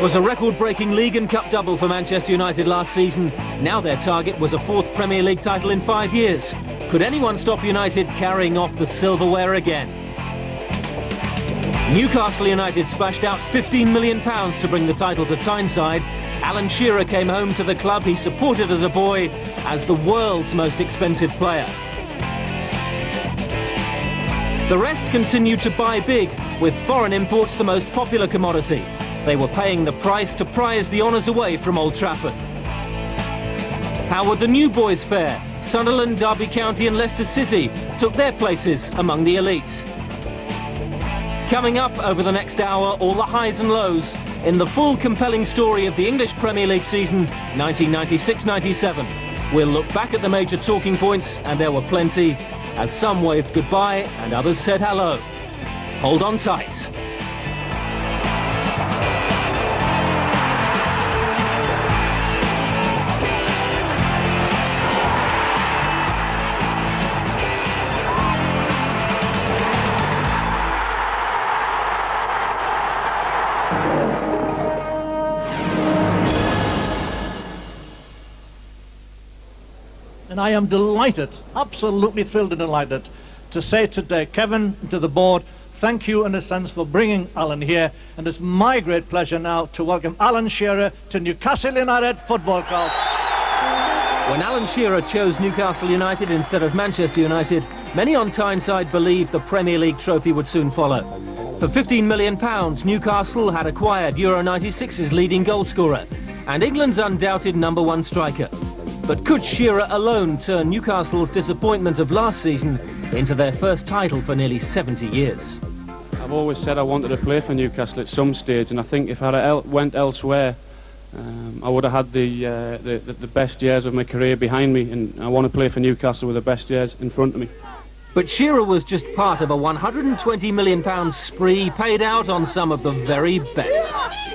was a record-breaking league and cup double for Manchester United last season. Now their target was a fourth Premier League title in 5 years. Could anyone stop United carrying off the silverware again? Newcastle United splashed out £15 million to bring the title to Tyneside. Alan Shearer came home to the club he supported as a boy as the world's most expensive player. The rest continued to buy big, with foreign imports the most popular commodity. They were paying the price to prize the honours away from Old Trafford. How would the new boys fare? Sunderland, Derby County and Leicester City took their places among the elites. Coming up over the next hour, all the highs and lows in the full compelling story of the English Premier League season 1996-97. We'll look back at the major talking points, and there were plenty, as some waved goodbye and others said hello. Hold on tight. And I am delighted, absolutely thrilled and delighted, to say today, Kevin, to the board, thank you in a sense for bringing Alan here. And it's my great pleasure now to welcome Alan Shearer to Newcastle United Football Club. When Alan Shearer chose Newcastle United instead of Manchester United, many on Tyneside believed the Premier League trophy would soon follow. For £15 million, Newcastle had acquired Euro 96's leading goalscorer and England's undoubted #1 striker. But could Shearer alone turn Newcastle's disappointment of last season into their first title for nearly 70 years? I've always said I wanted to play for Newcastle at some stage, and I think if I went elsewhere, I would have had the best years of my career behind me, and I want to play for Newcastle with the best years in front of me. But Shearer was just part of a £120 million spree paid out on some of the very best.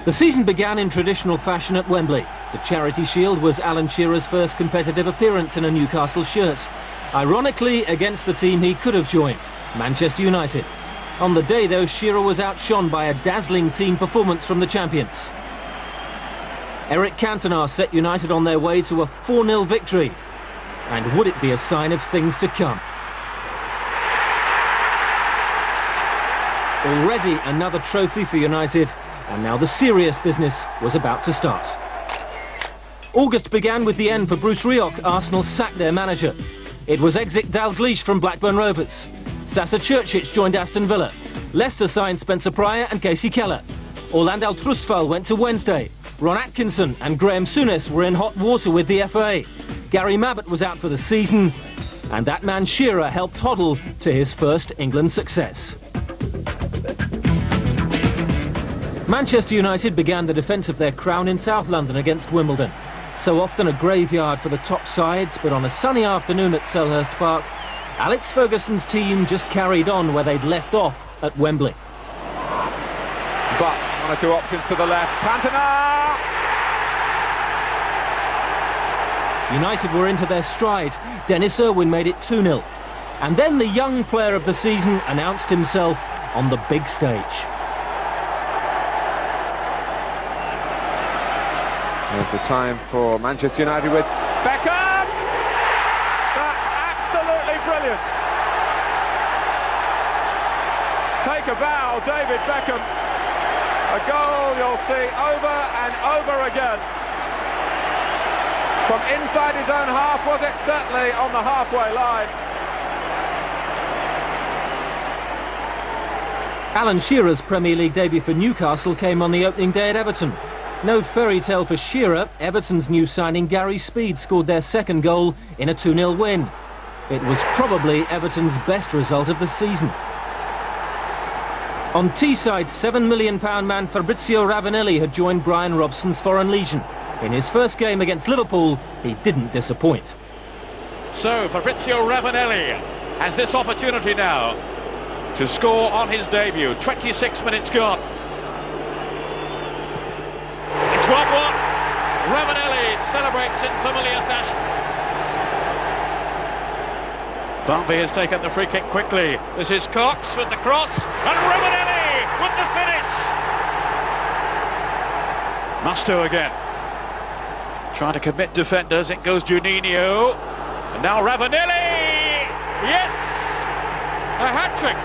The season began in traditional fashion at Wembley. The Charity Shield was Alan Shearer's first competitive appearance in a Newcastle shirt. Ironically, against the team he could have joined, Manchester United. On the day, though, Shearer was outshone by a dazzling team performance from the champions. Eric Cantona set United on their way to a 4-0 victory. And would it be a sign of things to come? Already another trophy for United, and now the serious business was about to start. August began with the end for Bruce Rioch. Arsenal sacked their manager. It was exit Dalglish from Blackburn Rovers. Sasa Churchich joined Aston Villa. Leicester signed Spencer Pryor and Casey Keller. Orlando Trustfall went to Wednesday. Ron Atkinson and Graham Souness were in hot water with the FA. Gary Mabbott was out for the season, and that man Shearer helped Hoddle to his first England success. Manchester United began the defence of their crown in South London against Wimbledon. So often a graveyard for the top sides, but on a sunny afternoon at Selhurst Park, Alex Ferguson's team just carried on where they'd left off at Wembley. But one or two options to the left. Cantona! United were into their stride. Dennis Irwin made it 2-0. And then the young player of the season announced himself on the big stage. There's the time for Manchester United with Beckham! That's absolutely brilliant! Take a bow, David Beckham. A goal you'll see over and over again. From inside his own half, was it? Certainly on the halfway line. Alan Shearer's Premier League debut for Newcastle came on the opening day at Everton. No fairy tale for Shearer. Everton's new signing Gary Speed scored their second goal in a 2-0 win. It was probably Everton's best result of the season. On Teesside, £7 million man Fabrizio Ravanelli had joined Brian Robson's Foreign Legion. In his first game against Liverpool, he didn't disappoint. So Fabrizio Ravanelli has this opportunity now to score on his debut. 26 minutes gone. It's 1-1. Ravanelli celebrates in familiar fashion. Barnby has taken the free kick quickly. This is Cox with the cross, and Ravanelli with the finish. Musto again. Trying to commit defenders, it goes Juninho. And now Ravanelli! Yes! A hat-trick!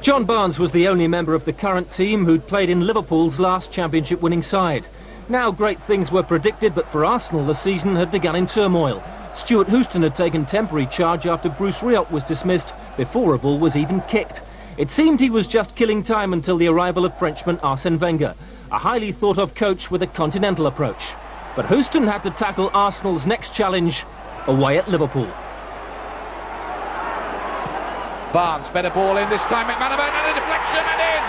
John Barnes was the only member of the current team who'd played in Liverpool's last championship-winning side. Now great things were predicted, but for Arsenal the season had begun in turmoil. Stuart Houston had taken temporary charge after Bruce Rioch was dismissed before a ball was even kicked. It seemed he was just killing time until the arrival of Frenchman Arsène Wenger, a highly thought-of coach with a continental approach. But Houston had to tackle Arsenal's next challenge away at Liverpool. Barnes, better ball in this time, McManaman, and a deflection and in!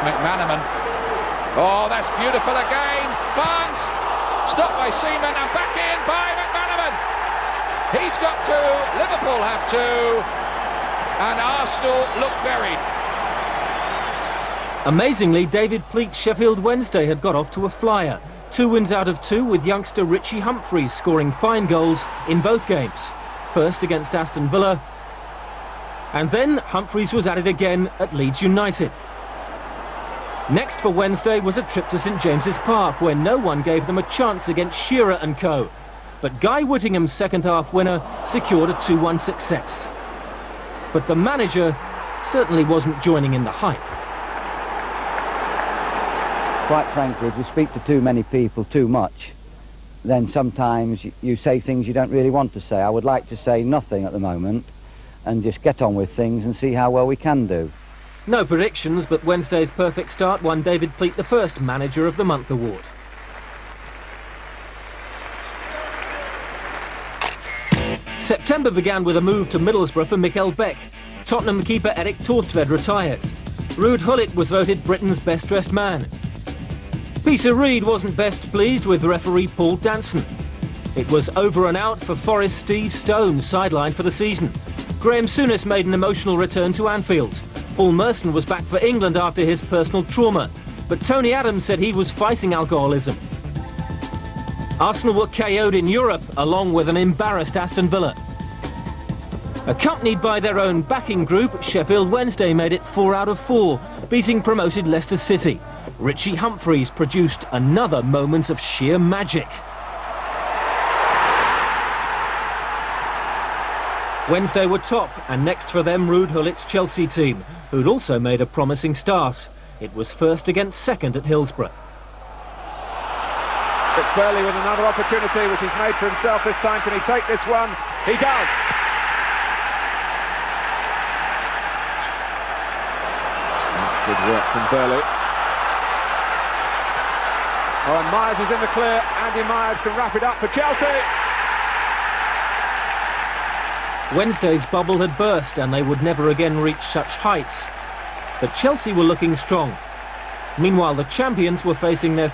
McManaman, oh that's beautiful again, Barnes, stopped by Seaman and back in by McManaman. He's got two, Liverpool have two, and Arsenal look buried. Amazingly, David Pleat's Sheffield Wednesday had got off to a flyer. 2 wins out of 2, with youngster Richie Humphreys scoring fine goals in both games. First against Aston Villa, and then Humphreys was at it again at Leeds United. Next for Wednesday was a trip to St James's Park, where no one gave them a chance against Shearer and co. But Guy Whittingham's second-half winner secured a 2-1 success. But the manager certainly wasn't joining in the hype. Quite frankly, if you speak to too many people too much, then sometimes you say things you don't really want to say. I would like to say nothing at the moment and just get on with things and see how well we can do. No predictions, but Wednesday's perfect start won David Pleat the first Manager of the Month award. September began with a move to Middlesbrough for Mikkel Beck. Tottenham keeper Erik Torstved retires. Ruud Gullit was voted Britain's best-dressed man. Peter Reid wasn't best pleased with referee Paul Danson. It was over and out for Forest Steve Stone, sidelined for the season. Graham Souness made an emotional return to Anfield. Paul Merson was back for England after his personal trauma, but Tony Adams said he was fighting alcoholism. Arsenal were KO'd in Europe, along with an embarrassed Aston Villa. Accompanied by their own backing group, Sheffield Wednesday made it 4 out of 4, beating promoted Leicester City. Richie Humphreys produced another moment of sheer magic. Wednesday were top, and next for them Ruud Gullit's Chelsea team, who'd also made a promising start. It was first against second at Hillsborough. It's Burley with another opportunity, which he's made for himself this time. Can he take this one? He does! That's good work from Burley. Oh, and Myers is in the clear. Andy Myers can wrap it up for Chelsea. Wednesday's bubble had burst and they would never again reach such heights. But Chelsea were looking strong. Meanwhile, the champions were facing their